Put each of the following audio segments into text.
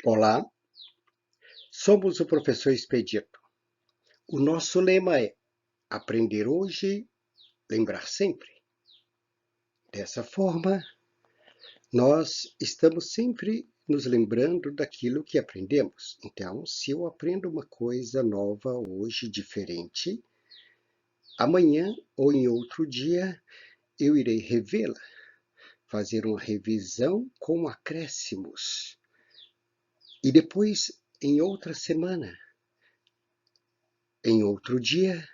Olá, somos o professor Expedito. O nosso lema é aprender hoje, lembrar sempre. Dessa forma, nós estamos sempre nos lembrando daquilo que aprendemos. Então, se eu aprendo uma coisa nova hoje, diferente, amanhã ou em outro dia, eu irei revê-la, fazer uma revisão com acréscimos. E depois, em outra semana, em outro dia,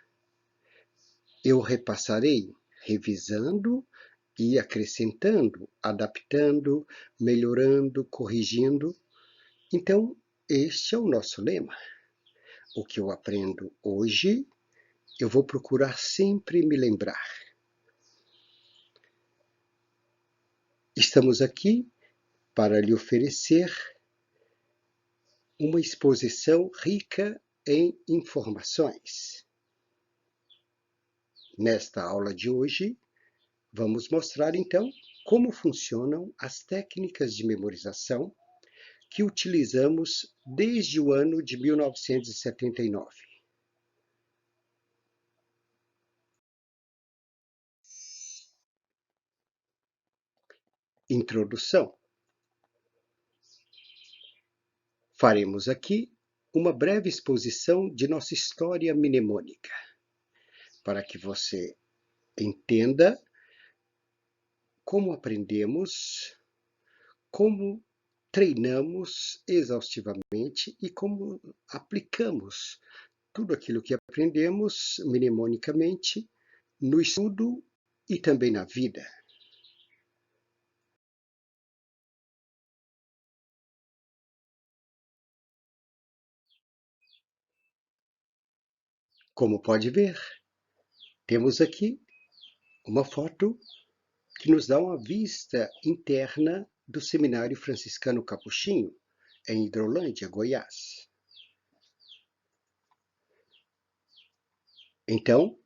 eu repassarei, revisando e acrescentando, adaptando, melhorando, corrigindo. Então, este é o nosso lema. O que eu aprendo hoje, eu vou procurar sempre me lembrar. Estamos aqui para lhe oferecer uma exposição rica em informações. Nesta aula de hoje, vamos mostrar então como funcionam as técnicas de memorização que utilizamos desde o ano de 1979. Introdução. Faremos aqui uma breve exposição de nossa história mnemônica, para que você entenda como aprendemos, como treinamos exaustivamente e como aplicamos tudo aquilo que aprendemos mnemonicamente no estudo e também na vida. Como pode ver, temos aqui uma foto que nos dá uma vista interna do Seminário Franciscano Capuchinho, em Hidrolândia, Goiás. Então,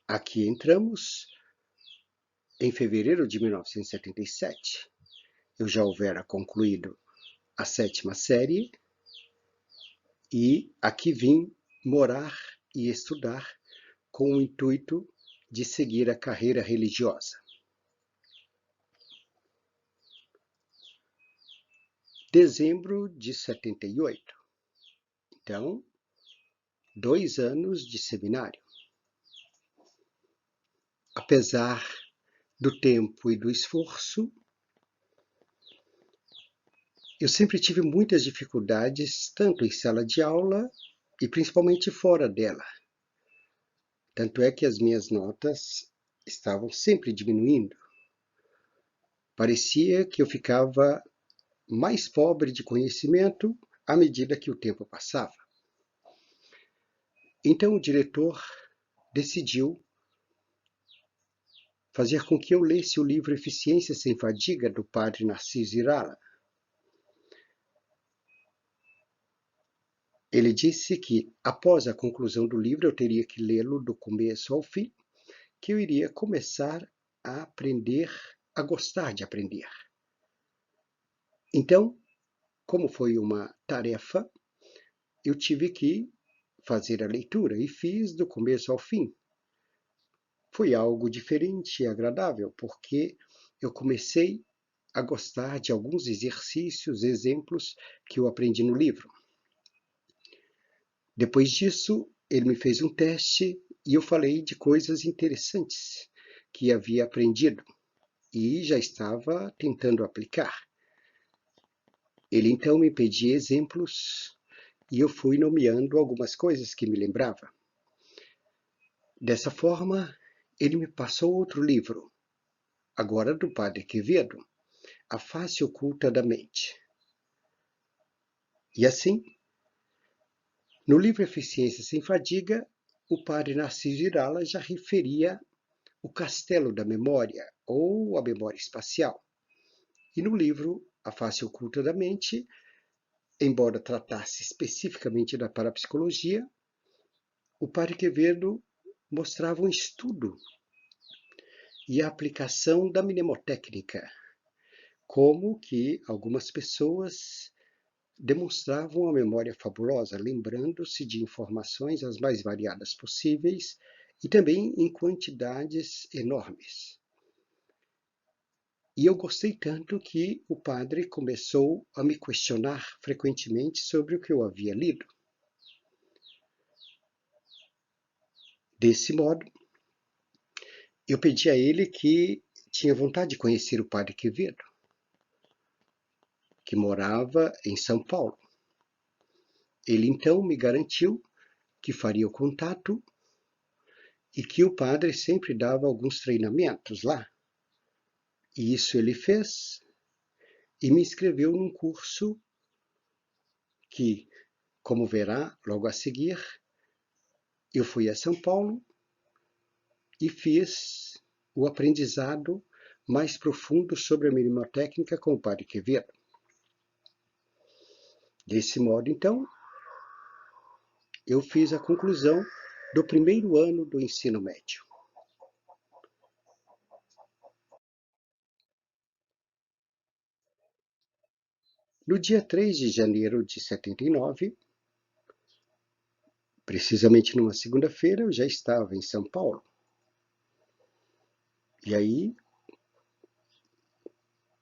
aqui entramos em fevereiro de 1977. Eu já houvera concluído a 7ª série e aqui vim morar e estudar com o intuito de seguir a carreira religiosa. Dezembro de 78. Então, 2 anos de seminário. Apesar do tempo e do esforço, eu sempre tive muitas dificuldades, tanto em sala de aula e principalmente fora dela. Tanto é que as minhas notas estavam sempre diminuindo. Parecia que eu ficava mais pobre de conhecimento à medida que o tempo passava. Então o diretor decidiu fazer com que eu lesse o livro Eficiência Sem Fadiga, do padre Narciso Irala. Ele disse que, após a conclusão do livro, eu teria que lê-lo do começo ao fim, que eu iria começar a aprender, a gostar de aprender. Então, como foi uma tarefa, eu tive que fazer a leitura e fiz do começo ao fim. Foi algo diferente e agradável, porque eu comecei a gostar de alguns exercícios, exemplos que eu aprendi no livro. Depois disso, ele me fez um teste e eu falei de coisas interessantes que havia aprendido e já estava tentando aplicar. Ele então me pedia exemplos e eu fui nomeando algumas coisas que me lembrava. Dessa forma, ele me passou outro livro, agora do Padre Quevedo, A Face Oculta da Mente. E assim, no livro Eficiência Sem Fadiga, o padre Narciso Irala já referia o castelo da memória, ou a memória espacial. E no livro A Face Oculta da Mente, embora tratasse especificamente da parapsicologia, o padre Quevedo mostrava um estudo e a aplicação da mnemotécnica, como que algumas pessoas demonstravam uma memória fabulosa, lembrando-se de informações as mais variadas possíveis e também em quantidades enormes. E eu gostei tanto que o padre começou a me questionar frequentemente sobre o que eu havia lido. Desse modo, eu pedi a ele que tinha vontade de conhecer o padre Quevedo, que morava em São Paulo. Ele então me garantiu que faria o contato e que o padre sempre dava alguns treinamentos lá. E isso ele fez e me inscreveu num curso que, como verá logo a seguir, eu fui a São Paulo e fiz o aprendizado mais profundo sobre a mnemotécnica com o padre Quevedo. Desse modo, então, eu fiz a conclusão do primeiro ano do ensino médio. No dia 3 de janeiro de 79, precisamente numa segunda-feira, eu já estava em São Paulo. E aí,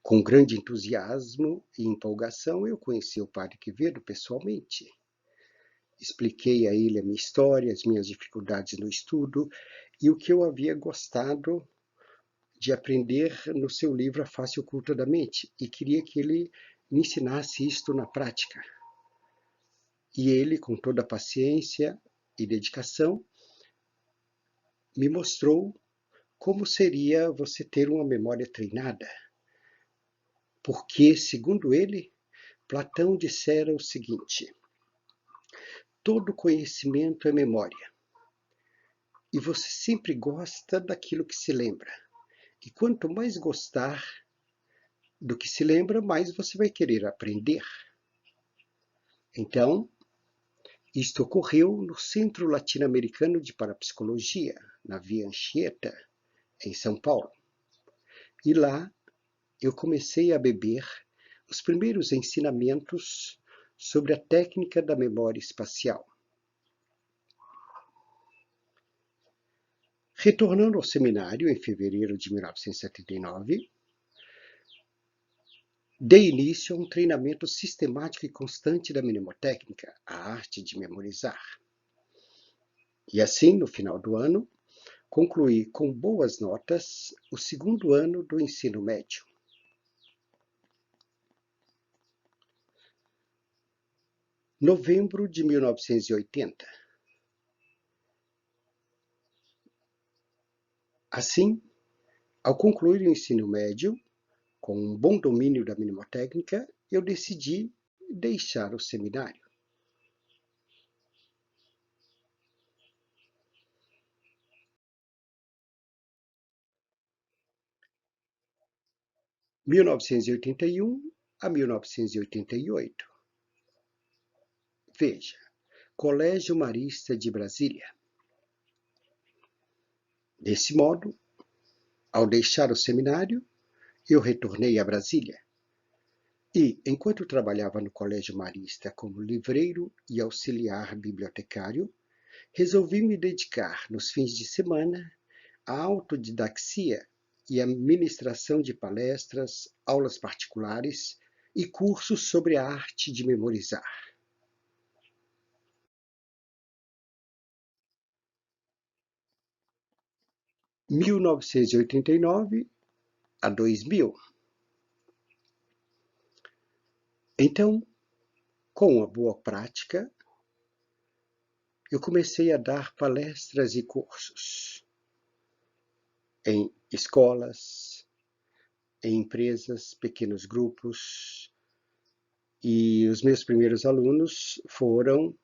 com grande entusiasmo e empolgação, eu conheci o padre Quevedo pessoalmente. Expliquei a ele a minha história, as minhas dificuldades no estudo e o que eu havia gostado de aprender no seu livro A Face Oculta da Mente, e queria que ele me ensinasse isto na prática. E ele, com toda a paciência e dedicação, me mostrou como seria você ter uma memória treinada. Porque, segundo ele, Platão dissera o seguinte: todo conhecimento é memória. E você sempre gosta daquilo que se lembra. E quanto mais gostar do que se lembra, mais você vai querer aprender. Então, isto ocorreu no Centro Latino-Americano de Parapsicologia, na Via Anchieta, em São Paulo. E lá eu comecei a beber os primeiros ensinamentos sobre a técnica da memória espacial. Retornando ao seminário em fevereiro de 1979, dei início a um treinamento sistemático e constante da mnemotécnica, a arte de memorizar. E assim, no final do ano, concluí com boas notas o segundo ano do ensino médio. Novembro de 1980. Assim, ao concluir o ensino médio, com um bom domínio da mnemotécnica, eu decidi deixar o seminário. De 1981 a 1988. Veja, Colégio Marista de Brasília. Desse modo, ao deixar o seminário, eu retornei a Brasília. E, enquanto trabalhava no Colégio Marista como livreiro e auxiliar bibliotecário, resolvi me dedicar, nos fins de semana, à autodidaxia e à ministração de palestras, aulas particulares e cursos sobre a arte de memorizar. 1989 a 2000. Então, com a boa prática, eu comecei a dar palestras e cursos em escolas, em empresas, pequenos grupos, e os meus primeiros alunos foram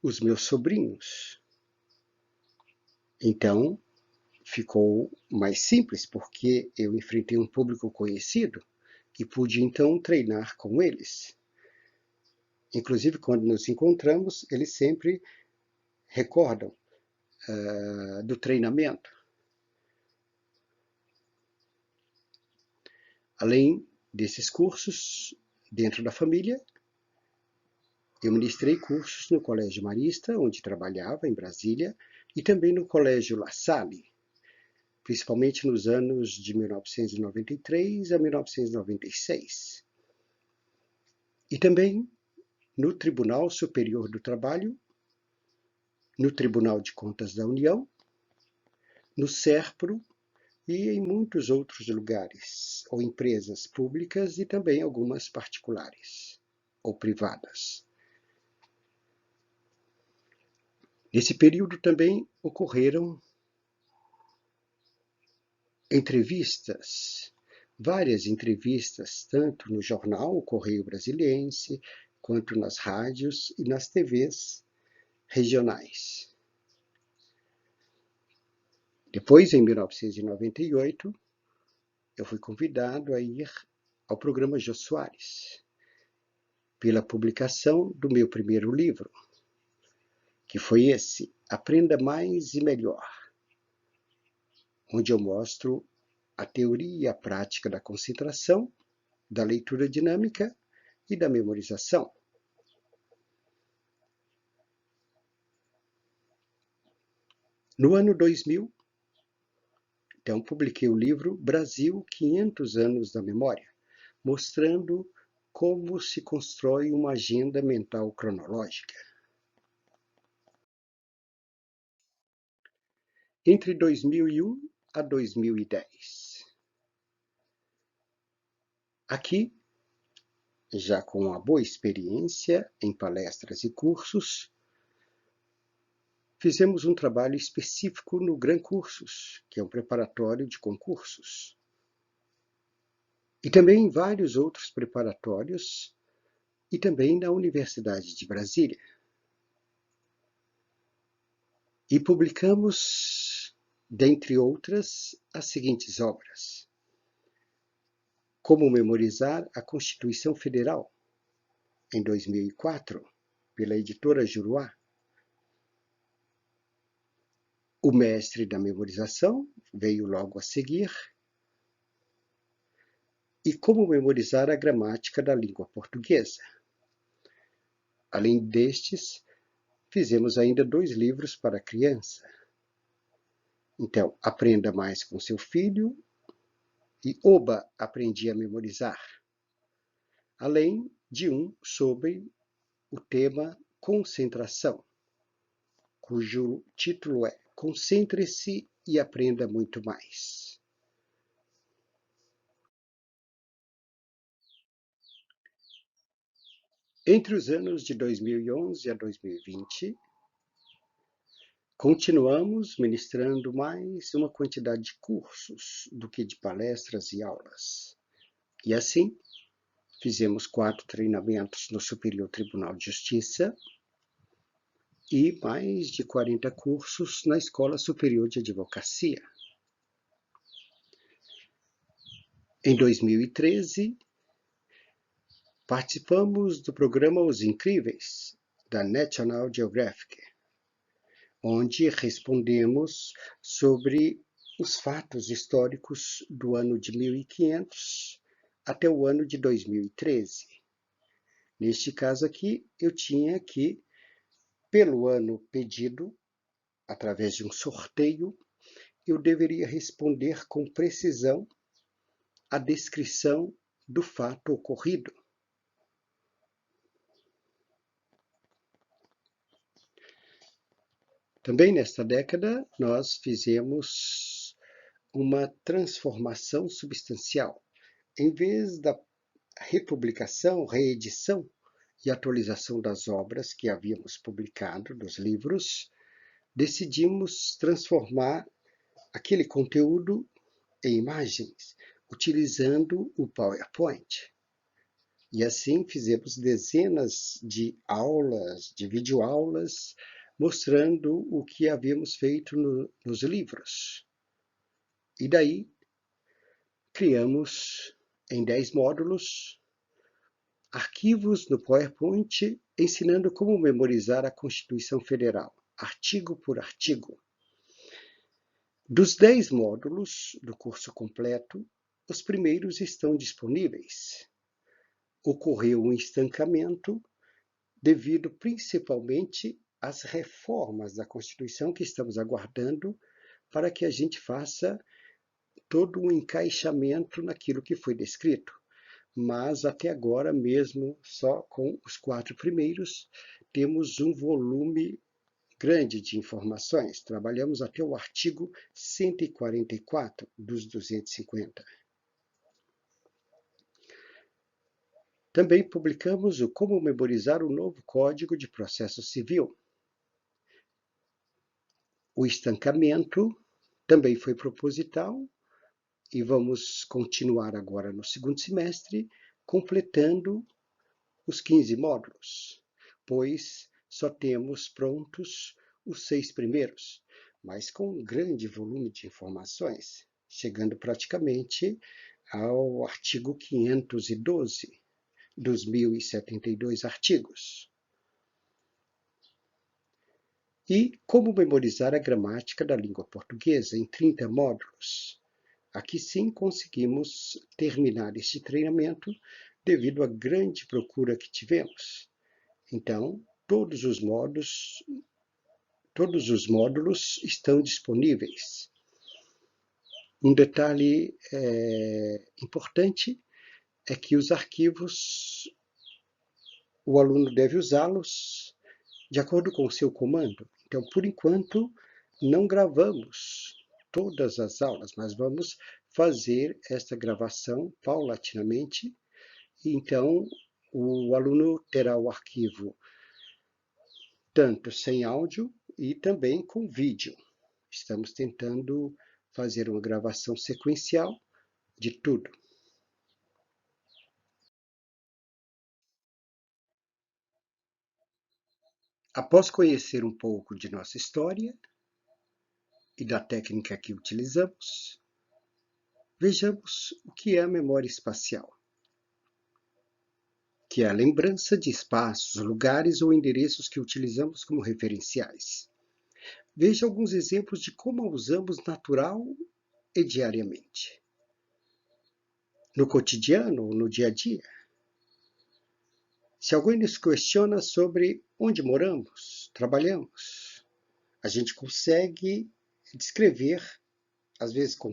os meus sobrinhos. Então, ficou mais simples, porque eu enfrentei um público conhecido e pude então treinar com eles. Inclusive, quando nos encontramos, eles sempre recordam do treinamento. Além desses cursos dentro da família, Eu ministrei cursos no Colégio Marista, onde trabalhava, em Brasília, e também no Colégio La Salle, principalmente nos anos de 1993 a 1996. E também no Tribunal Superior do Trabalho, no Tribunal de Contas da União, no SERPRO e em muitos outros lugares, ou empresas públicas e também algumas particulares ou privadas. Nesse período também ocorreram entrevistas, várias entrevistas, tanto no jornal O Correio Brasiliense, quanto nas rádios e nas TVs regionais. Depois, em 1998, eu fui convidado a ir ao programa Jô Soares, pela publicação do meu primeiro livro, que foi esse, Aprenda Mais e Melhor, onde eu mostro a teoria e a prática da concentração, da leitura dinâmica e da memorização. No ano 2000, então, publiquei o livro Brasil, 500 anos da memória, mostrando como se constrói uma agenda mental cronológica. Entre 2001 a 2010. Aqui, já com uma boa experiência em palestras e cursos, fizemos um trabalho específico no Gran Cursos, que é um preparatório de concursos. E também em vários outros preparatórios, e também na Universidade de Brasília. E publicamos, dentre outras, as seguintes obras: Como Memorizar a Constituição Federal, em 2004, pela editora Juruá. O Mestre da Memorização, veio logo a seguir. E Como Memorizar a Gramática da Língua Portuguesa. Além destes, fizemos ainda 2 livros para criança. Então, Aprenda Mais com Seu Filho e Oba, Aprendi a Memorizar. Além de um sobre o tema concentração, cujo título é Concentre-se e Aprenda Muito Mais. Entre os anos de 2011 a 2020, continuamos ministrando mais uma quantidade de cursos do que de palestras e aulas. E assim, fizemos 4 treinamentos no Superior Tribunal de Justiça e mais de 40 cursos na Escola Superior de Advocacia. Em 2013, participamos do programa Os Incríveis, da National Geographic, onde respondemos sobre os fatos históricos do ano de 1500 até o ano de 2013. Neste caso aqui, eu tinha que, pelo ano pedido, através de um sorteio, eu deveria responder com precisão a descrição do fato ocorrido. Também nesta década, nós fizemos uma transformação substancial. Em vez da republicação, reedição e atualização das obras que havíamos publicado, dos livros, decidimos transformar aquele conteúdo em imagens, utilizando o PowerPoint. E assim fizemos dezenas de aulas, de videoaulas, mostrando o que havíamos feito nos livros. E daí, criamos em 10 módulos, arquivos no PowerPoint, ensinando como memorizar a Constituição Federal, artigo por artigo. Dos 10 módulos do curso completo, os primeiros estão disponíveis. Ocorreu um estancamento devido principalmente às reformas da Constituição que estamos aguardando para que a gente faça todo um encaixamento naquilo que foi descrito. Mas até agora, mesmo só com os 4 primeiros, temos um volume grande de informações. Trabalhamos até o artigo 144 dos 250. Também publicamos o Como Memorizar o Novo Código de Processo Civil. O estancamento também foi proposital e vamos continuar agora no segundo semestre, completando os 15 módulos, pois só temos prontos os 6 primeiros, mas com um grande volume de informações, chegando praticamente ao artigo 512 dos 1072 artigos. E como memorizar a gramática da língua portuguesa em 30 módulos. Aqui sim conseguimos terminar este treinamento devido à grande procura que tivemos. Então, todos os módulos estão disponíveis. Um detalhe importante é que os arquivos, o aluno deve usá-los de acordo com o seu comando. Então, por enquanto, não gravamos todas as aulas, mas vamos fazer esta gravação paulatinamente. Então, o aluno terá o arquivo tanto sem áudio e também com vídeo. Estamos tentando fazer uma gravação sequencial de tudo. Após conhecer um pouco de nossa história e da técnica que utilizamos, vejamos o que é a memória espacial, que é a lembrança de espaços, lugares ou endereços que utilizamos como referenciais. Veja alguns exemplos de como a usamos natural e diariamente. No cotidiano ou no dia a dia. Se alguém nos questiona sobre onde moramos, trabalhamos, a gente consegue descrever, às vezes com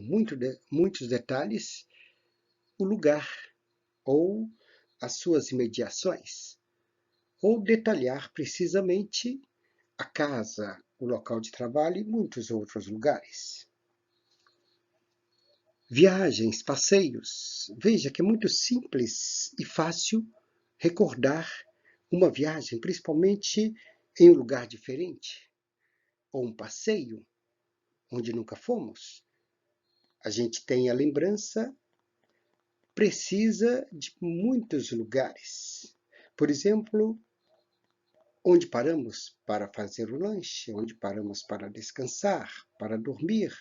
muitos detalhes, o lugar ou as suas imediações, ou detalhar precisamente a casa, o local de trabalho e muitos outros lugares. Viagens, passeios. Veja que é muito simples e fácil recordar uma viagem, principalmente em um lugar diferente, ou um passeio onde nunca fomos. A gente tem a lembrança precisa de muitos lugares. Por exemplo, onde paramos para fazer o lanche, onde paramos para descansar, para dormir,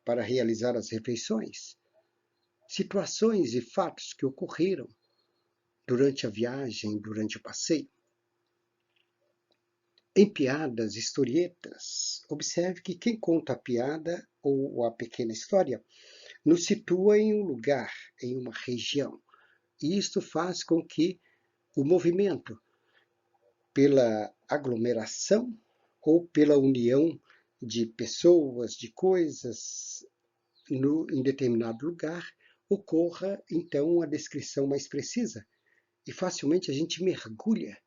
para realizar as refeições. Situações e fatos que ocorreram durante a viagem, durante o passeio. Em piadas, historietas, observe que quem conta a piada ou a pequena história nos situa em um lugar, em uma região. E isto faz com que o movimento, pela aglomeração ou pela união de pessoas, de coisas em determinado lugar, ocorra então uma descrição mais precisa e facilmente a gente mergulha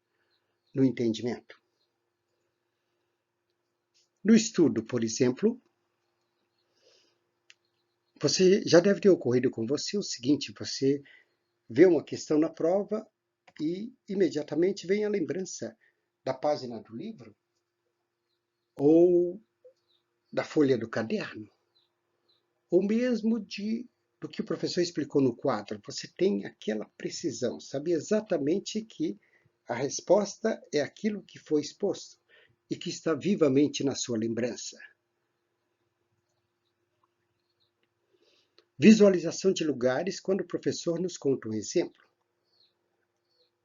no entendimento. No estudo, por exemplo, você já deve ter ocorrido com você o seguinte: você vê uma questão na prova e imediatamente vem a lembrança da página do livro ou da folha do caderno, ou mesmo do que o professor explicou no quadro. Você tem aquela precisão, sabe exatamente que a resposta é aquilo que foi exposto e que está vivamente na sua lembrança. Visualização de lugares quando o professor nos conta um exemplo.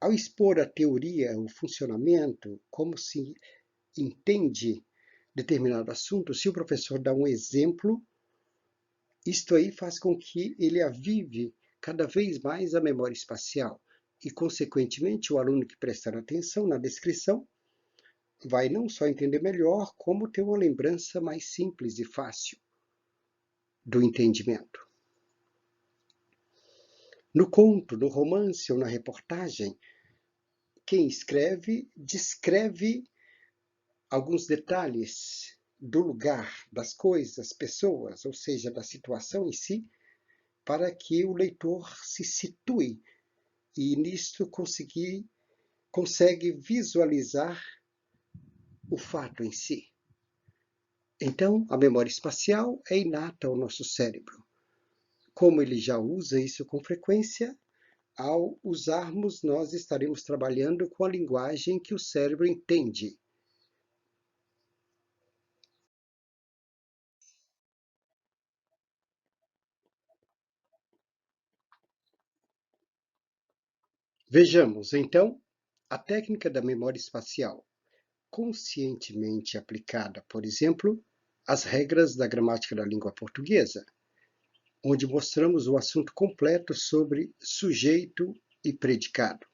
Ao expor a teoria, o funcionamento, como se entende determinado assunto, se o professor dá um exemplo, isto aí faz com que ele avive cada vez mais a memória espacial e, consequentemente, o aluno que prestar atenção na descrição vai não só entender melhor, como ter uma lembrança mais simples e fácil do entendimento. No conto, no romance ou na reportagem, quem escreve descreve alguns detalhes do lugar, das coisas, pessoas, ou seja, da situação em si, para que o leitor se situe e nisto consegue visualizar o fato em si. Então, a memória espacial é inata ao nosso cérebro. Como ele já usa isso com frequência, ao usarmos, nós estaremos trabalhando com a linguagem que o cérebro entende. Vejamos, então, a técnica da memória espacial, conscientemente aplicada, por exemplo, às regras da gramática da língua portuguesa, onde mostramos o assunto completo sobre sujeito e predicado.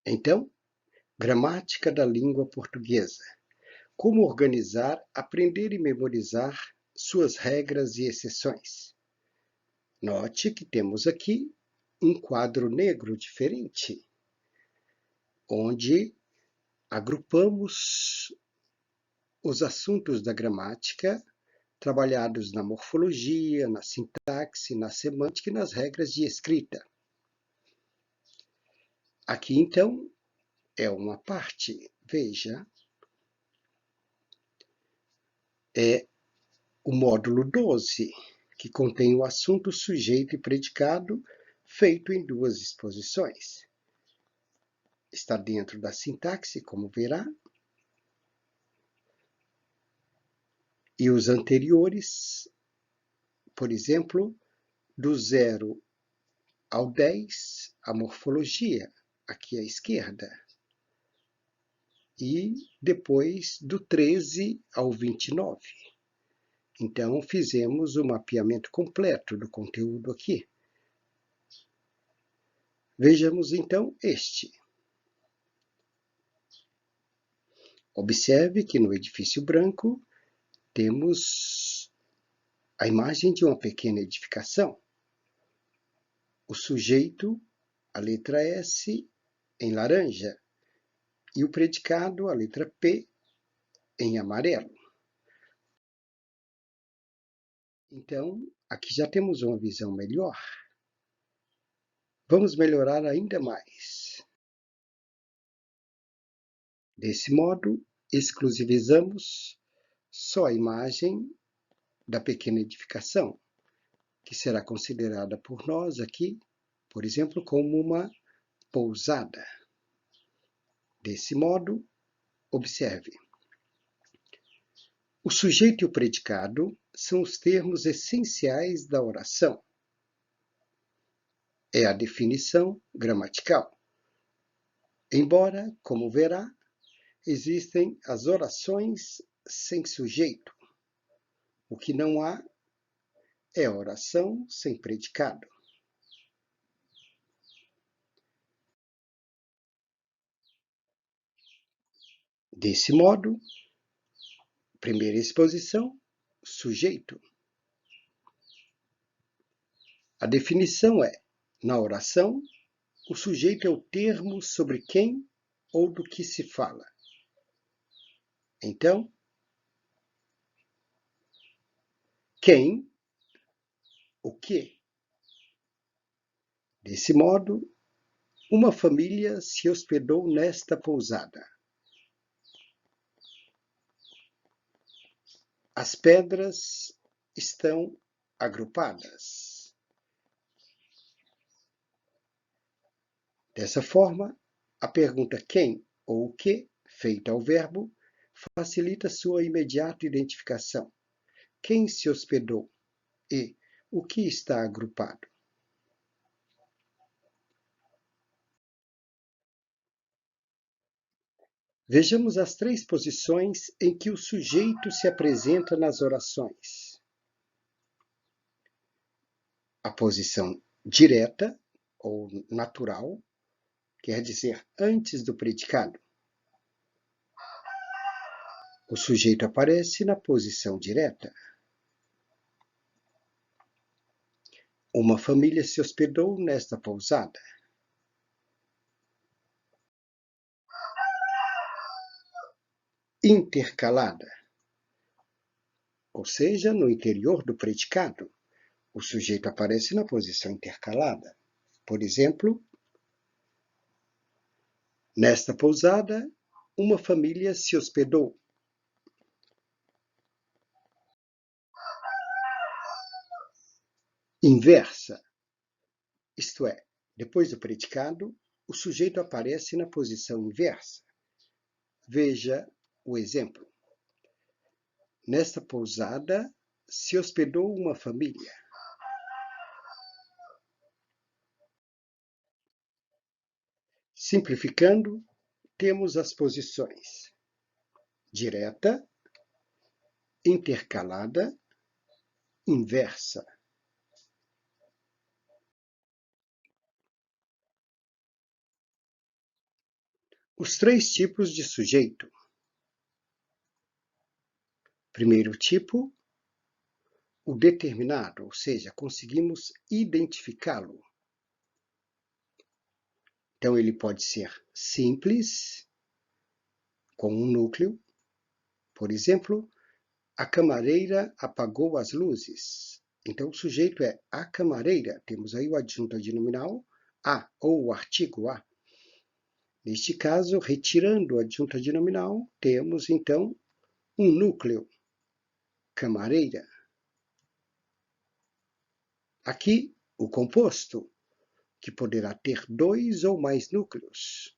Então, gramática da língua portuguesa. Como organizar, aprender e memorizar suas regras e exceções. Note que temos aqui um quadro negro diferente, onde agrupamos os assuntos da gramática trabalhados na morfologia, na sintaxe, na semântica e nas regras de escrita. Aqui, então, é uma parte, veja, é o módulo 12, que contém o assunto, sujeito e predicado, feito em duas exposições. Está dentro da sintaxe, como verá, e os anteriores, por exemplo, do 0 ao 10, a morfologia, aqui à esquerda, e depois do 13 ao 29. Então, fizemos o mapeamento completo do conteúdo aqui. Vejamos, então, este. Observe que no edifício branco temos a imagem de uma pequena edificação. O sujeito, a letra S, em laranja, e o predicado, a letra P, em amarelo. Então, aqui já temos uma visão melhor. Vamos melhorar ainda mais. Desse modo, exclusivizamos só a imagem da pequena edificação, que será considerada por nós aqui, por exemplo, como uma pousada. Desse modo, observe. O sujeito e o predicado são os termos essenciais da oração. É a definição gramatical. Embora, como verá, existem as orações sem sujeito. O que não há é oração sem predicado. Desse modo, primeira exposição, sujeito. A definição é, na oração, o sujeito é o termo sobre quem ou do que se fala. Então, quem, o que. Desse modo, uma família se hospedou nesta pousada. As pedras estão agrupadas. Dessa forma, a pergunta quem ou o que, feita ao verbo, facilita sua imediata identificação. Quem se hospedou e o que está agrupado. Vejamos as 3 posições em que o sujeito se apresenta nas orações. A posição direta ou natural, quer dizer, antes do predicado. O sujeito aparece na posição direta. Uma família se hospedou nesta pousada. Intercalada, ou seja, no interior do predicado. O sujeito aparece na posição intercalada. Por exemplo, nesta pousada, uma família se hospedou. Inversa, isto é, depois do predicado, o sujeito aparece na posição inversa. Veja o exemplo. Nesta pousada se hospedou uma família. Simplificando, temos as posições direta, intercalada, inversa. Os 3 tipos de sujeito. Primeiro tipo, o determinado, ou seja, conseguimos identificá-lo. Então, ele pode ser simples, com um núcleo. Por exemplo, a camareira apagou as luzes. Então, o sujeito é a camareira. Temos aí o adjunto adnominal a, ou o artigo a. Neste caso, retirando o adjunto adnominal, temos, então, um núcleo, camareira. Aqui, o composto, que poderá ter 2 ou mais núcleos.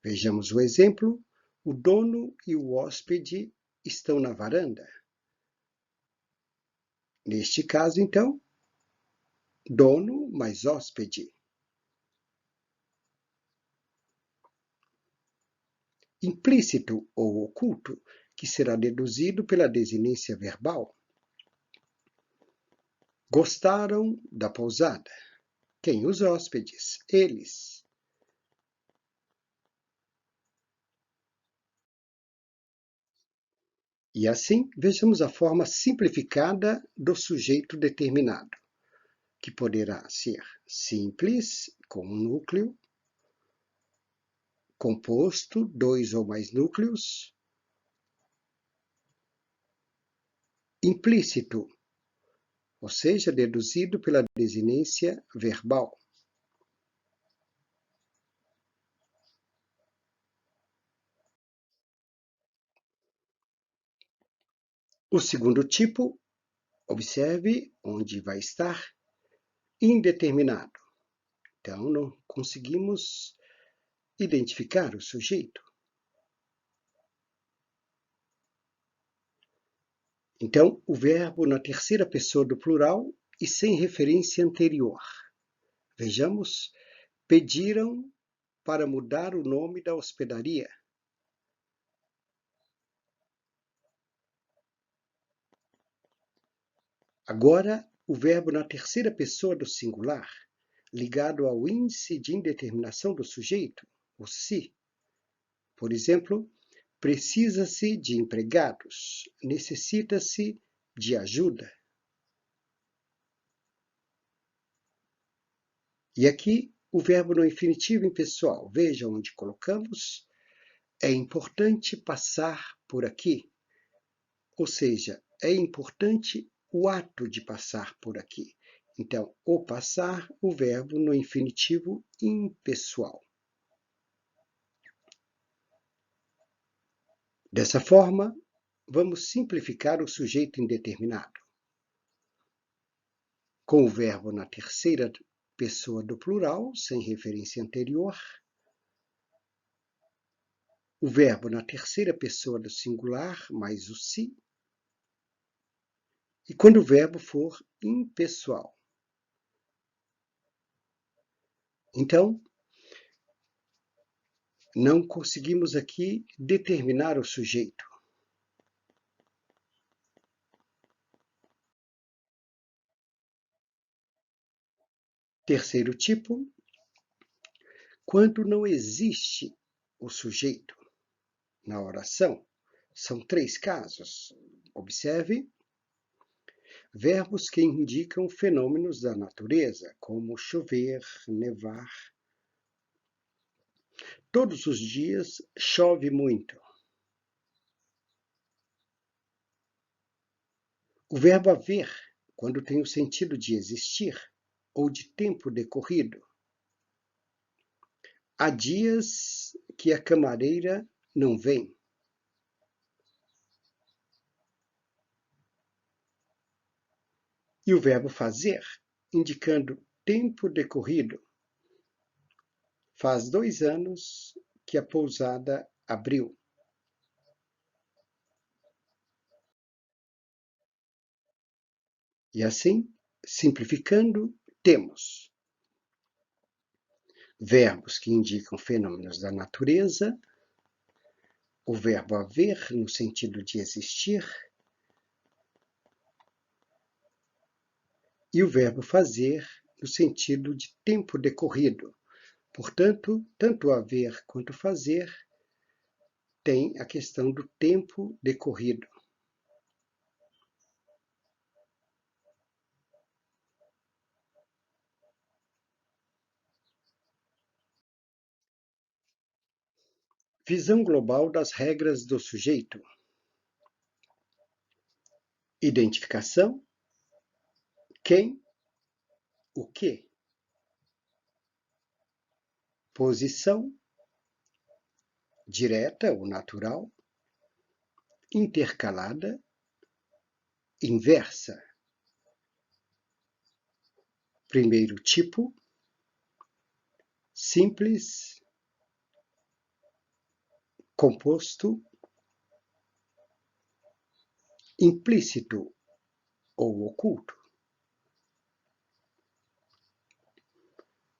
Vejamos o exemplo. O dono e o hóspede estão na varanda. Neste caso, então, dono mais hóspede. Implícito ou oculto, que será deduzido pela desinência verbal. Gostaram da pousada. Quem? Os hóspedes, eles. E assim, vejamos a forma simplificada do sujeito determinado, que poderá ser simples, com um núcleo, composto, 2 ou mais núcleos, implícito, ou seja, deduzido pela desinência verbal. O segundo tipo, observe onde vai estar, indeterminado. Então, não conseguimos identificar o sujeito. Então, o verbo na terceira pessoa do plural e sem referência anterior. Vejamos, pediram para mudar o nome da hospedaria. Agora, o verbo na terceira pessoa do singular, ligado ao índice de indeterminação do sujeito, o se. Por exemplo, precisa-se de empregados, necessita-se de ajuda. E aqui, o verbo no infinitivo impessoal. Veja onde colocamos. É importante passar por aqui. Ou seja, é importante o ato de passar por aqui. Então, o passar, o verbo no infinitivo impessoal. Dessa forma, vamos simplificar o sujeito indeterminado. Com o verbo na terceira pessoa do plural, sem referência anterior. O verbo na terceira pessoa do singular, mais o se. E quando o verbo for impessoal. Então, Não conseguimos aqui determinar o sujeito. Terceiro tipo, quando não existe o sujeito na oração. São 3 casos. Observe: verbos que indicam fenômenos da natureza, como chover, nevar. Todos os dias chove muito. O verbo haver, quando tem o sentido de existir ou de tempo decorrido. Há dias que a camareira não vem. E o verbo fazer, indicando tempo decorrido. Faz 2 anos que a pousada abriu. E assim, simplificando, temos verbos que indicam fenômenos da natureza, o verbo haver no sentido de existir e o verbo fazer no sentido de tempo decorrido. Portanto, tanto haver quanto fazer tem a questão do tempo decorrido. Visão global das regras do sujeito. Identificação, quem, o que. Posição, direta ou natural, intercalada, inversa. Primeiro tipo, simples, composto, implícito ou oculto.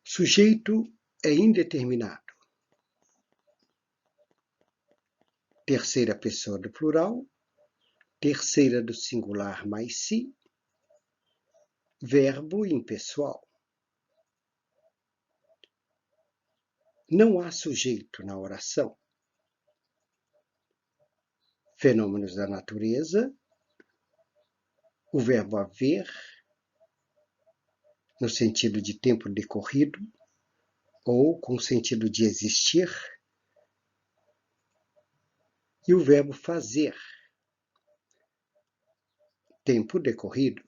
Sujeito é indeterminado. Terceira pessoa do plural, terceira do singular mais si, verbo impessoal. Não há sujeito na oração. Fenômenos da natureza, o verbo haver, no sentido de tempo decorrido, ou com sentido de existir, e o verbo fazer, tempo decorrido.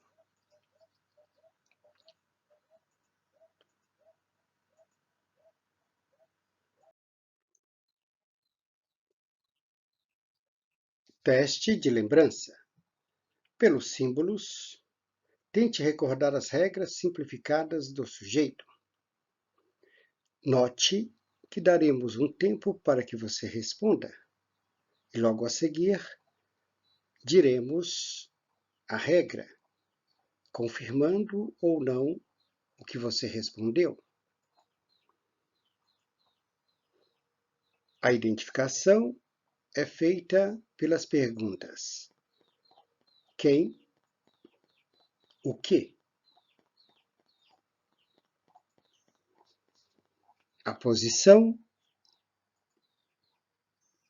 Teste de lembrança. Pelos símbolos, tente recordar as regras simplificadas do sujeito. Note que daremos um tempo para que você responda. E logo a seguir, diremos a regra, confirmando ou não o que você respondeu. A identificação é feita pelas perguntas: quem, o que. A posição,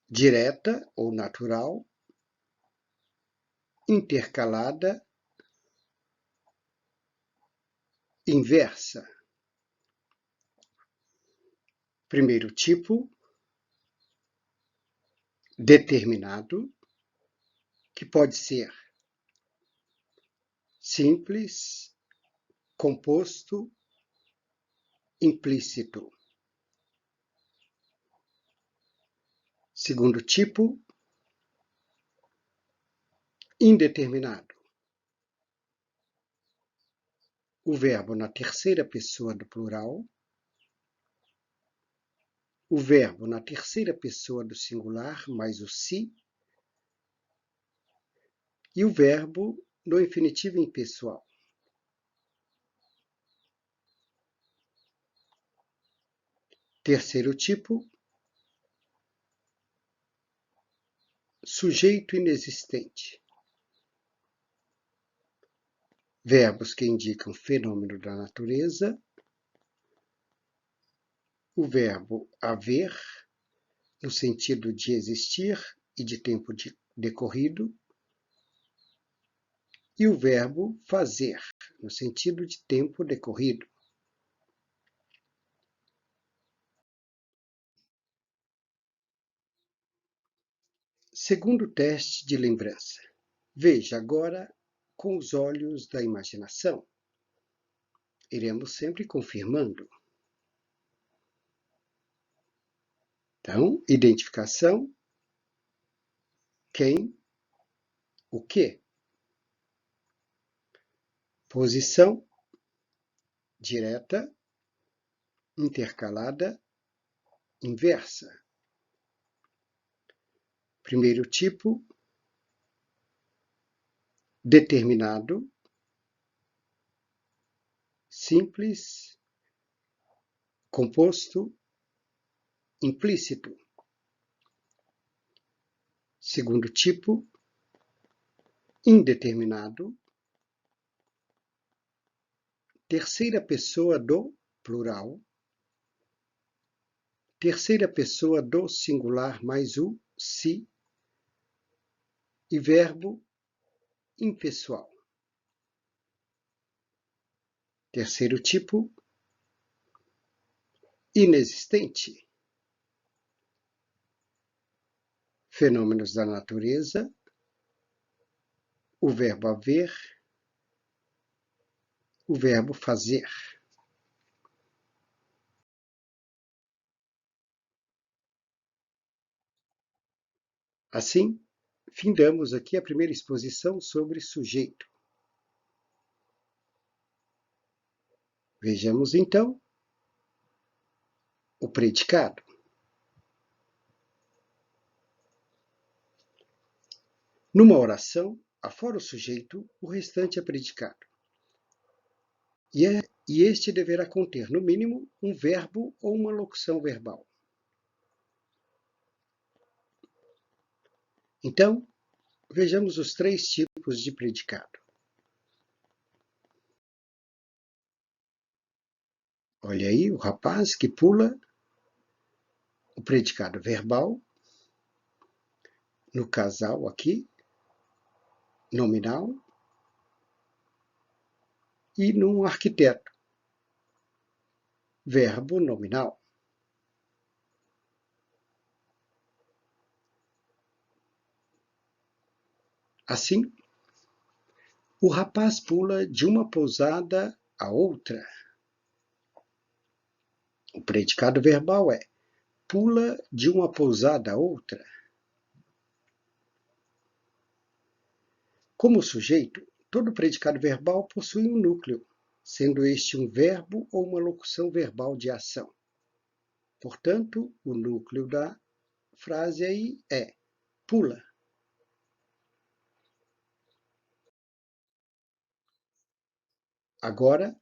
direta ou natural, intercalada, inversa. Primeiro tipo, determinado, que pode ser simples, composto, implícito. Segundo tipo, indeterminado. O verbo na terceira pessoa do plural, o verbo na terceira pessoa do singular, mais o si, e o verbo no infinitivo impessoal. Terceiro tipo, sujeito inexistente. Verbos que indicam fenômeno da natureza. O verbo haver, no sentido de existir e de tempo decorrido. E o verbo fazer, no sentido de tempo decorrido. Segundo teste de lembrança. Veja agora com os olhos da imaginação. Iremos sempre confirmando. Então, identificação, quem, o que. Posição, direta, intercalada, inversa. Primeiro tipo, determinado, simples, composto, implícito. Segundo tipo, indeterminado, terceira pessoa do plural, terceira pessoa do singular mais o si e verbo impessoal. Terceiro tipo, inexistente. Fenômenos da natureza, o verbo haver, o verbo fazer. Assim, findamos aqui a primeira exposição sobre sujeito. Vejamos então o predicado. Numa oração, afora o sujeito, o restante é predicado. E este deverá conter, no mínimo, um verbo ou uma locução verbal. Então, vejamos os três tipos de predicado. Olha aí o rapaz que pula, o predicado verbal, no casal aqui, nominal, e num arquiteto, verbo nominal. Assim, o rapaz pula de uma pousada a outra. O predicado verbal é pula de uma pousada a outra. Como sujeito, todo predicado verbal possui um núcleo, sendo este um verbo ou uma locução verbal de ação. Portanto, o núcleo da frase aí é pula. Agora,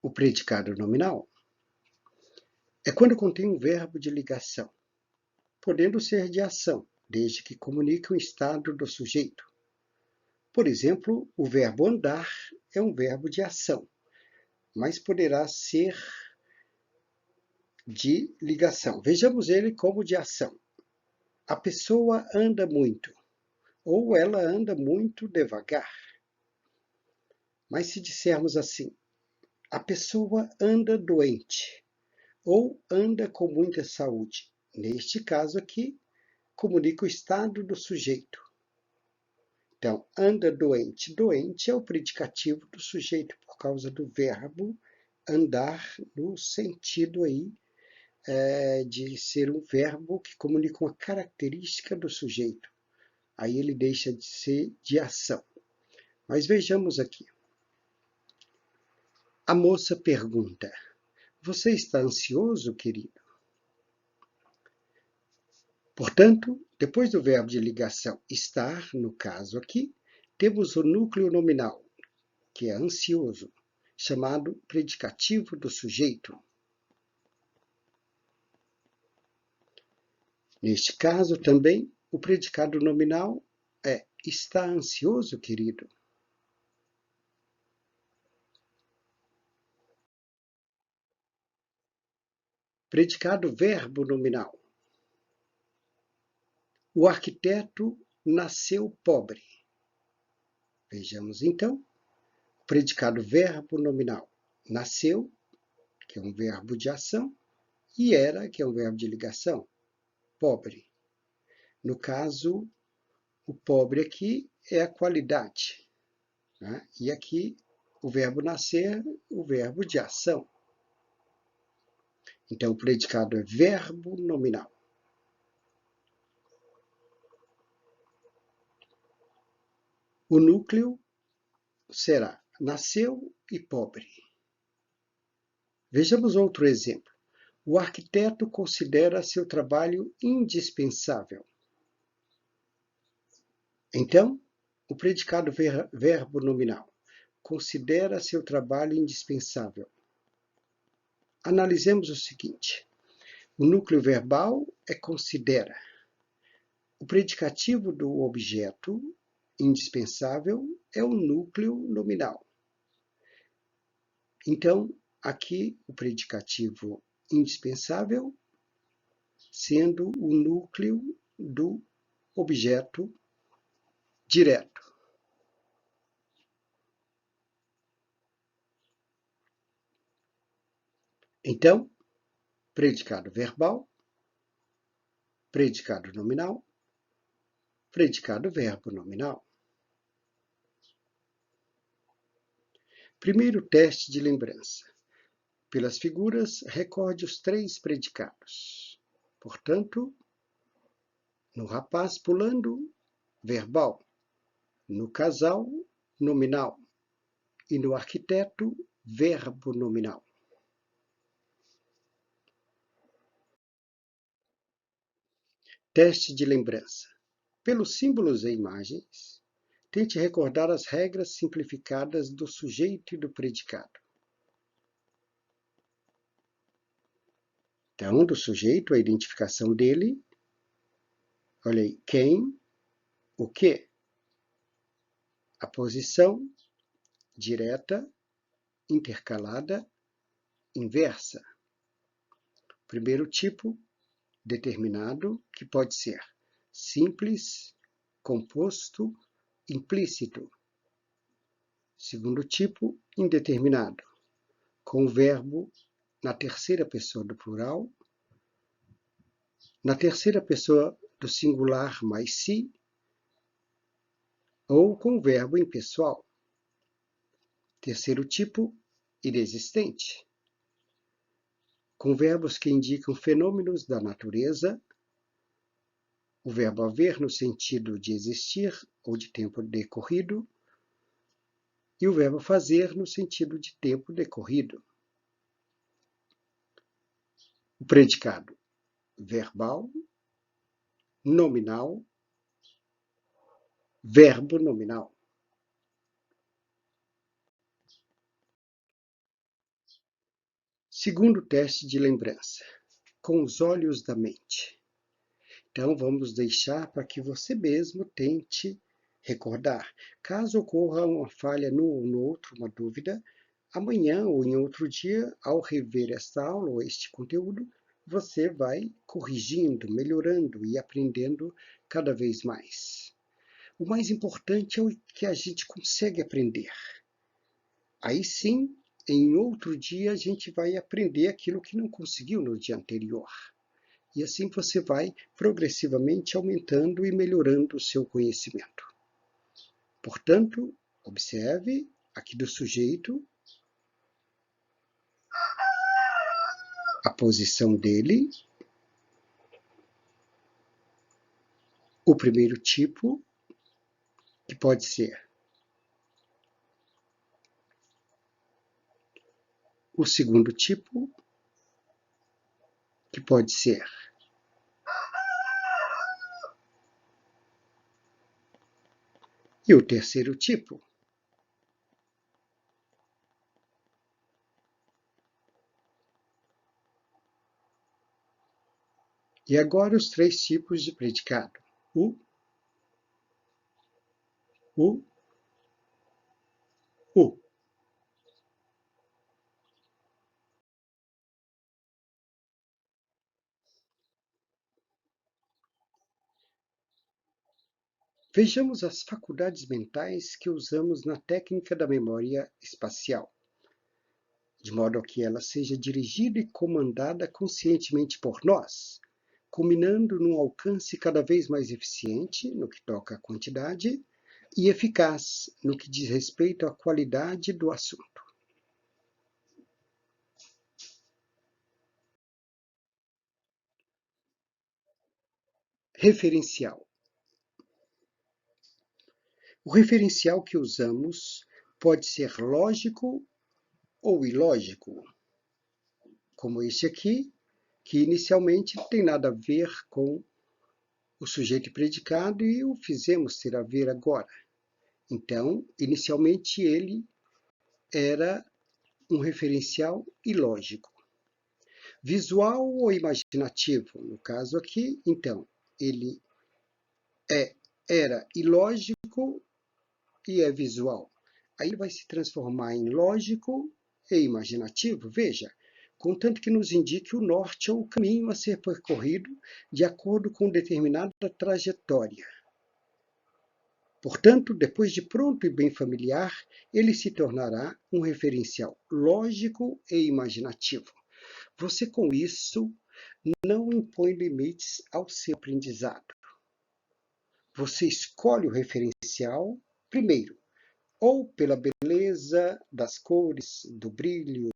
o predicado nominal é quando contém um verbo de ligação, podendo ser de ação, desde que comunique o estado do sujeito. Por exemplo, o verbo andar é um verbo de ação, mas poderá ser de ligação. Vejamos ele como de ação. A pessoa anda muito, ou ela anda muito devagar. Mas se dissermos assim, a pessoa anda doente, ou anda com muita saúde. Neste caso aqui, comunica o estado do sujeito. Então, anda doente. Doente é o predicativo do sujeito por causa do verbo andar, no sentido aí de ser um verbo que comunica uma característica do sujeito. Aí ele deixa de ser de ação. Mas vejamos aqui. A moça pergunta: você está ansioso, querido? Portanto, depois do verbo de ligação estar, no caso aqui, temos o núcleo nominal, que é ansioso, chamado predicativo do sujeito. Neste caso também, O predicado nominal é está ansioso, querido? Predicado verbo nominal. O arquiteto nasceu pobre. Vejamos então. Predicado verbo nominal. Nasceu, que é um verbo de ação, e era, que é um verbo de ligação. Pobre. No caso, o pobre aqui é a qualidade, né? E aqui o verbo nascer, o verbo de ação. Então, o predicado é verbo nominal. O núcleo será nasceu e pobre. Vejamos outro exemplo. O arquiteto considera seu trabalho indispensável. Então, o predicado verbo nominal considera seu trabalho indispensável. Analisemos o seguinte. O núcleo verbal é considera. O predicativo do objeto indispensável é o núcleo nominal. Então, aqui o predicativo indispensável sendo o núcleo do objeto direto. Então, predicado verbal, predicado nominal, predicado verbo nominal. Primeiro teste de lembrança. Pelas figuras, recorde os 3 predicados. Portanto, no rapaz pulando, verbal. No casal, nominal. E no arquiteto, verbo nominal. Teste de lembrança. Pelos símbolos e imagens, tente recordar as regras simplificadas do sujeito e do predicado. Então, do sujeito, a identificação dele. Olha aí, quem, o que. A posição, direta, intercalada, inversa. Primeiro tipo, determinado, que pode ser simples, composto, implícito. Segundo tipo, indeterminado, com o verbo na terceira pessoa do plural, na terceira pessoa do singular mais si, ou com o verbo impessoal. Terceiro tipo, inexistente, com verbos que indicam fenômenos da natureza, o verbo haver no sentido de existir ou de tempo decorrido, e o verbo fazer no sentido de tempo decorrido. O predicado verbal, nominal, verbo nominal. Segundo teste de lembrança, com os olhos da mente. Então, vamos deixar para que você mesmo tente recordar. Caso ocorra uma falha num ou no outro, uma dúvida, amanhã ou em outro dia, ao rever esta aula ou este conteúdo, você vai corrigindo, melhorando e aprendendo cada vez mais. O mais importante é o que a gente consegue aprender. Aí sim, em outro dia, a gente vai aprender aquilo que não conseguiu no dia anterior. E assim você vai progressivamente aumentando e melhorando o seu conhecimento. Portanto, observe aqui do sujeito a posição dele, o primeiro tipo, que pode ser o segundo tipo, que pode ser e o terceiro tipo. E agora os 3 tipos de predicado. U, U, U. Vejamos as faculdades mentais que usamos na técnica da memória espacial, de modo que ela seja dirigida e comandada conscientemente por nós, culminando num alcance cada vez mais eficiente no que toca à quantidade e eficaz no que diz respeito à qualidade do assunto. Referencial. O referencial que usamos pode ser lógico ou ilógico, como este aqui, que inicialmente não tem nada a ver com o sujeito e predicado e o fizemos ter a ver agora. Então, inicialmente ele era um referencial ilógico. Visual ou imaginativo? No caso aqui, então, ele era ilógico e é visual. Aí ele vai se transformar em lógico e imaginativo, veja, contanto que nos indique o norte ou o caminho a ser percorrido de acordo com determinada trajetória. Portanto, depois de pronto e bem familiar, ele se tornará um referencial lógico e imaginativo. Você, com isso, não impõe limites ao seu aprendizado. Você escolhe o referencial, primeiro, ou pela beleza das cores, do brilho,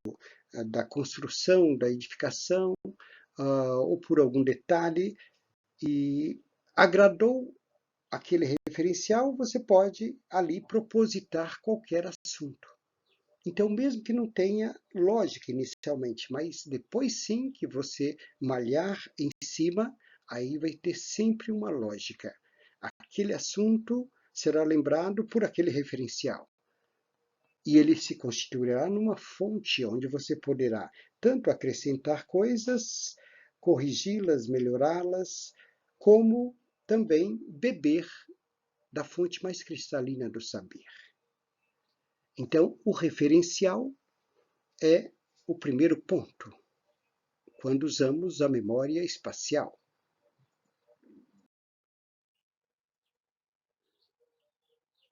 da construção, da edificação, ou por algum detalhe, e agradou aquele referencial, você pode ali propositar qualquer assunto. Então, mesmo que não tenha lógica inicialmente, mas depois sim que você malhar em cima, aí vai ter sempre uma lógica. Aquele assunto será lembrado por aquele referencial. E ele se constituirá numa fonte onde você poderá tanto acrescentar coisas, corrigi-las, melhorá-las, como também beber da fonte mais cristalina do saber. Então, o referencial é o primeiro ponto, quando usamos a memória espacial.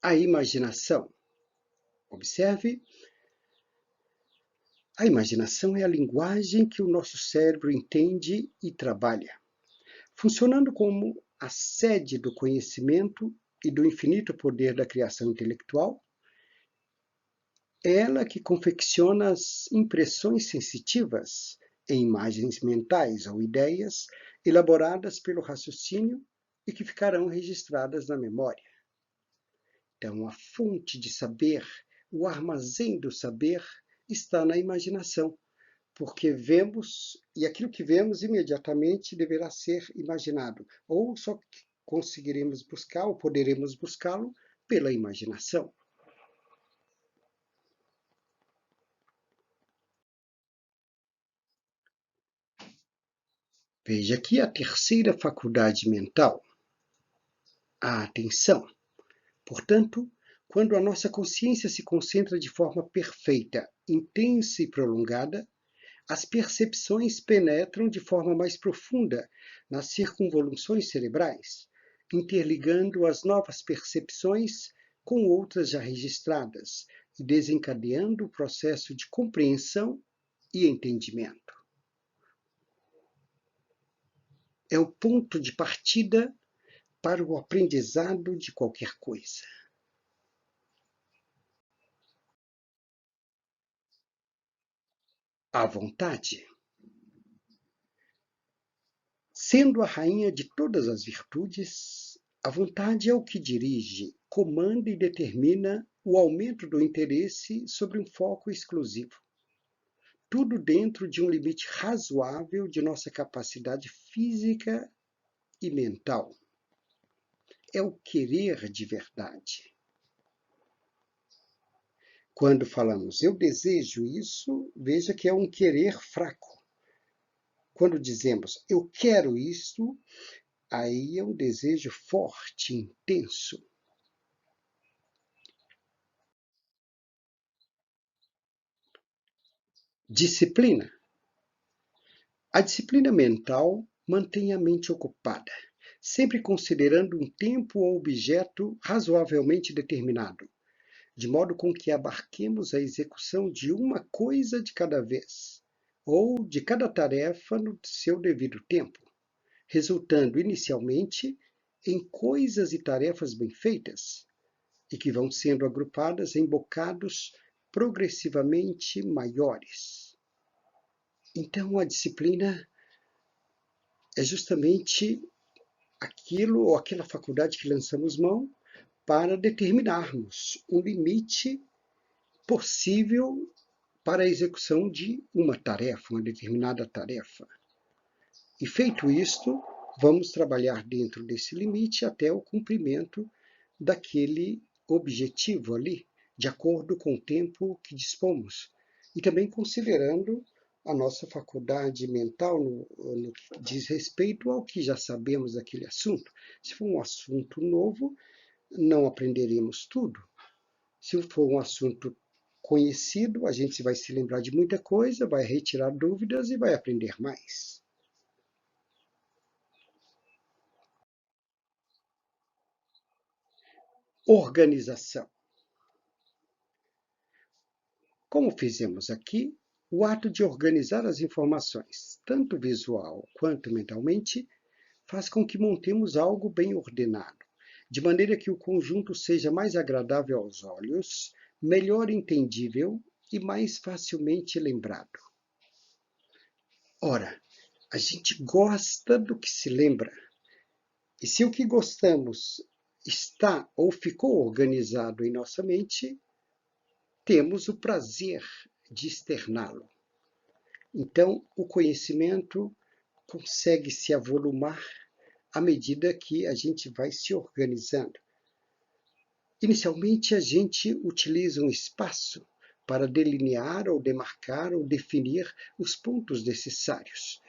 A imaginação. Observe, a imaginação é a linguagem que o nosso cérebro entende e trabalha, funcionando como a sede do conhecimento e do infinito poder da criação intelectual. É ela que confecciona as impressões sensitivas em imagens mentais ou ideias elaboradas pelo raciocínio e que ficarão registradas na memória. Então, a fonte de saber, o armazém do saber, está na imaginação, porque vemos, e aquilo que vemos imediatamente deverá ser imaginado, ou só conseguiremos buscar, ou poderemos buscá-lo pela imaginação. Veja aqui a terceira faculdade mental, a atenção. Portanto, quando a nossa consciência se concentra de forma perfeita, intensa e prolongada, as percepções penetram de forma mais profunda nas circunvoluções cerebrais, interligando as novas percepções com outras já registradas e desencadeando o processo de compreensão e entendimento. É o ponto de partida para o aprendizado de qualquer coisa. A vontade, sendo a rainha de todas as virtudes, a vontade é o que dirige, comanda e determina o aumento do interesse sobre um foco exclusivo. Tudo dentro de um limite razoável de nossa capacidade física e mental. É o querer de verdade. Quando falamos eu desejo isso, veja que é um querer fraco. Quando dizemos eu quero isso, Aí é um desejo forte, intenso. Disciplina. A disciplina mental mantém a mente ocupada, sempre considerando um tempo ou objeto razoavelmente determinado, de modo com que abarquemos a execução de uma coisa de cada vez, ou de cada tarefa no seu devido tempo, resultando inicialmente em coisas e tarefas bem feitas, e que vão sendo agrupadas em bocados progressivamente maiores. Então, a disciplina é justamente aquilo ou aquela faculdade que lançamos mão para determinarmos um limite possível para a execução de uma tarefa, uma determinada tarefa. E feito isto, vamos trabalhar dentro desse limite até o cumprimento daquele objetivo ali, de acordo com o tempo que dispomos. E também considerando a nossa faculdade mental no que diz respeito ao que já sabemos daquele assunto. Se for um assunto novo, não aprenderemos tudo. Se for um assunto conhecido, a gente vai se lembrar de muita coisa, vai retirar dúvidas e vai aprender mais. Organização. Como fizemos aqui, o ato de organizar as informações, tanto visual quanto mentalmente, faz com que montemos algo bem ordenado, de maneira que o conjunto seja mais agradável aos olhos, melhor entendível e mais facilmente lembrado. Ora, a gente gosta do que se lembra. E se o que gostamos está ou ficou organizado em nossa mente, temos o prazer de externá-lo. Então, o conhecimento consegue se avolumar à medida que a gente vai se organizando. Inicialmente, a gente utiliza um espaço para delinear ou demarcar ou definir os pontos necessários.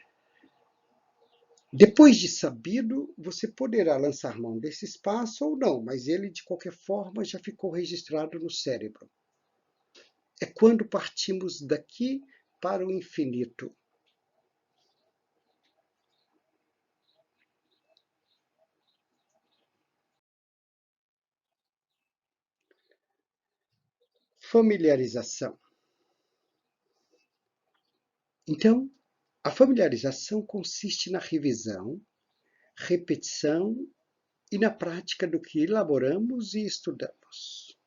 Depois de sabido, você poderá lançar mão desse espaço ou não, mas ele, de qualquer forma, já ficou registrado no cérebro. É quando partimos daqui para o infinito. Familiarização. Então, a familiarização consiste na revisão, repetição e na prática do que elaboramos e estudamos.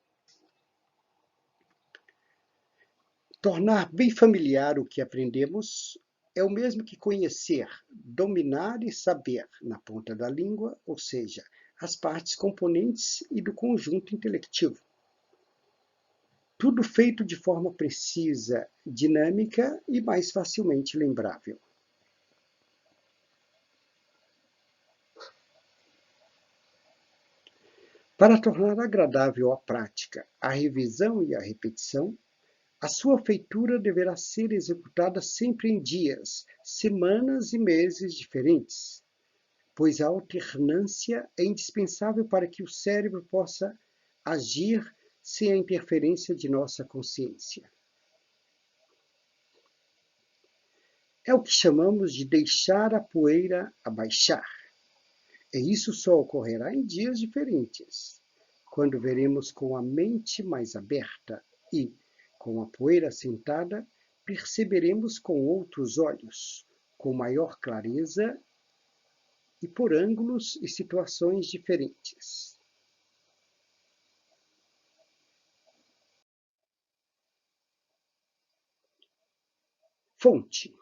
Tornar bem familiar o que aprendemos é o mesmo que conhecer, dominar e saber na ponta da língua, ou seja, as partes componentes e do conjunto intelectivo. Tudo feito de forma precisa, dinâmica e mais facilmente lembrável. Para tornar agradável a prática, a revisão e a repetição, a sua feitura deverá ser executada sempre em dias, semanas e meses diferentes, pois a alternância é indispensável para que o cérebro possa agir sem a interferência de nossa consciência. É o que chamamos de deixar a poeira abaixar. E isso só ocorrerá em dias diferentes, quando veremos com a mente mais aberta e, com a poeira assentada, perceberemos com outros olhos, com maior clareza e por ângulos e situações diferentes. Fonte.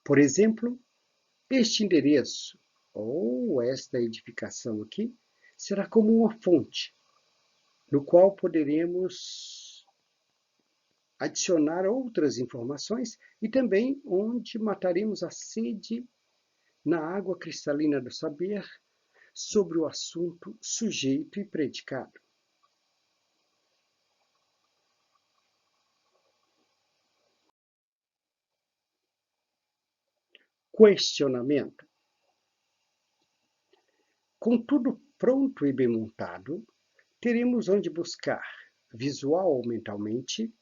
Por exemplo, este endereço, ou esta edificação aqui, será como uma fonte, no qual poderemos adicionar outras informações e também onde mataremos a sede na água cristalina do saber sobre o assunto, sujeito e predicado. Questionamento. Com tudo pronto e bem montado, teremos onde buscar, visual ou mentalmente,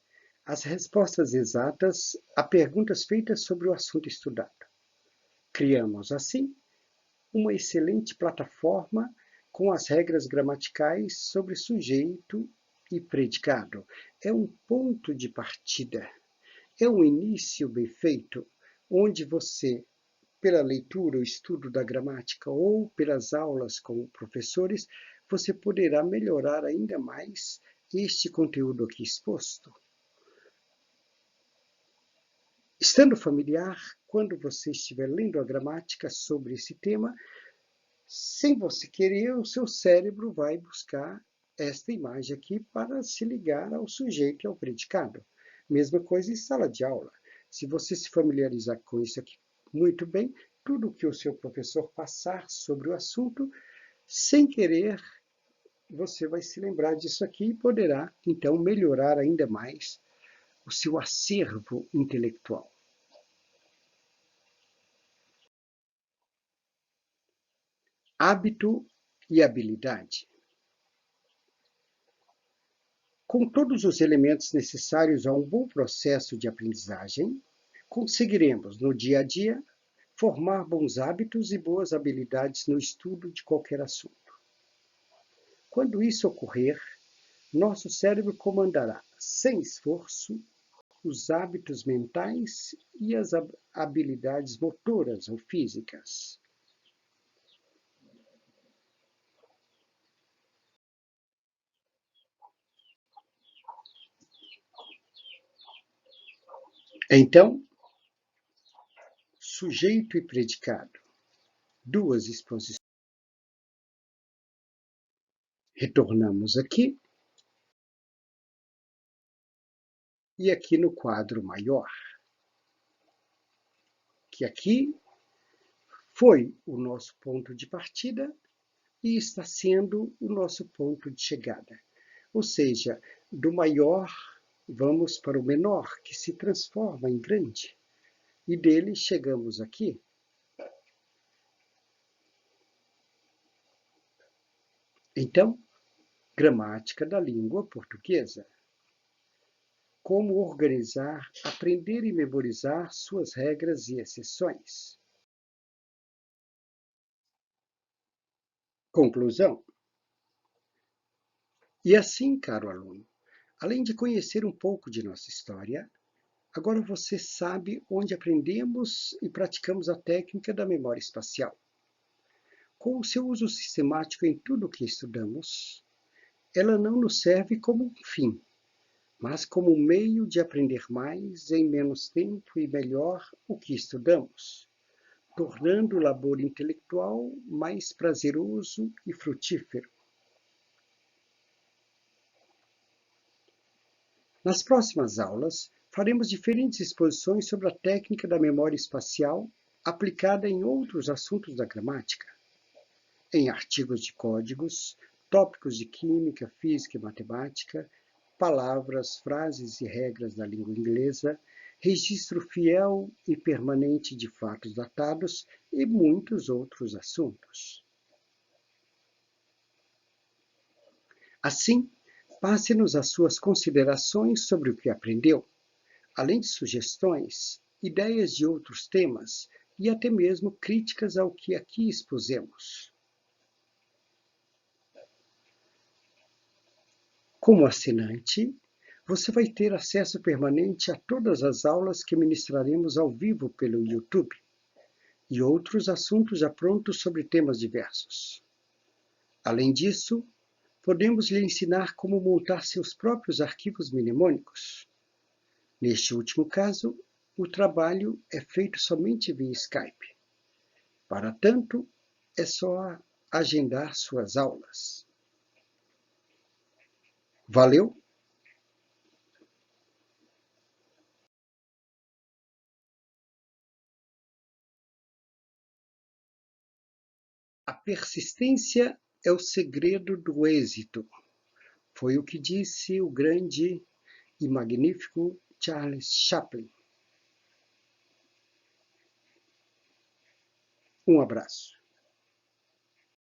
as respostas exatas a perguntas feitas sobre o assunto estudado. Criamos, assim, uma excelente plataforma com as regras gramaticais sobre sujeito e predicado. É um ponto de partida, é um início bem feito, onde você, pela leitura ou estudo da gramática ou pelas aulas com professores, você poderá melhorar ainda mais este conteúdo aqui exposto. Estando familiar, quando você estiver lendo a gramática sobre esse tema, sem você querer, o seu cérebro vai buscar esta imagem aqui para se ligar ao sujeito e ao predicado. Mesma coisa em sala de aula. Se você se familiarizar com isso aqui muito bem, tudo que o seu professor passar sobre o assunto, sem querer, você vai se lembrar disso aqui e poderá, então, melhorar ainda mais o seu acervo intelectual. Hábito e habilidade. Com todos os elementos necessários a um bom processo de aprendizagem, conseguiremos, no dia a dia, formar bons hábitos e boas habilidades no estudo de qualquer assunto. Quando isso ocorrer, nosso cérebro comandará, sem esforço, os hábitos mentais e as habilidades motoras ou físicas. Então, sujeito e predicado. Duas exposições. Retornamos aqui. E aqui no quadro maior, que aqui foi o nosso ponto de partida e está sendo o nosso ponto de chegada. Ou seja, do maior vamos para o menor, que se transforma em grande. E dele chegamos aqui. Então, gramática da língua portuguesa. Como organizar, aprender e memorizar suas regras e exceções. Conclusão. E assim, caro aluno, além de conhecer um pouco de nossa história, agora você sabe onde aprendemos e praticamos a técnica da memória espacial. Com o seu uso sistemático em tudo o que estudamos, ela não nos serve como um fim, mas como um meio de aprender mais em menos tempo e melhor o que estudamos, tornando o labor intelectual mais prazeroso e frutífero. Nas próximas aulas, faremos diferentes exposições sobre a técnica da memória espacial aplicada em outros assuntos da gramática, em artigos de códigos, tópicos de química, física e matemática, palavras, frases e regras da língua inglesa, registro fiel e permanente de fatos datados e muitos outros assuntos. Assim, passe-nos as suas considerações sobre o que aprendeu, além de sugestões, ideias de outros temas e até mesmo críticas ao que aqui expusemos. Como assinante, você vai ter acesso permanente a todas as aulas que ministraremos ao vivo pelo YouTube e outros assuntos já prontos sobre temas diversos. Além disso, podemos lhe ensinar como montar seus próprios arquivos mnemônicos. Neste último caso, o trabalho é feito somente via Skype. Para tanto, é só agendar suas aulas. Valeu! A persistência é o segredo do êxito. Foi o que disse o grande e magnífico Charles Chaplin. Um abraço.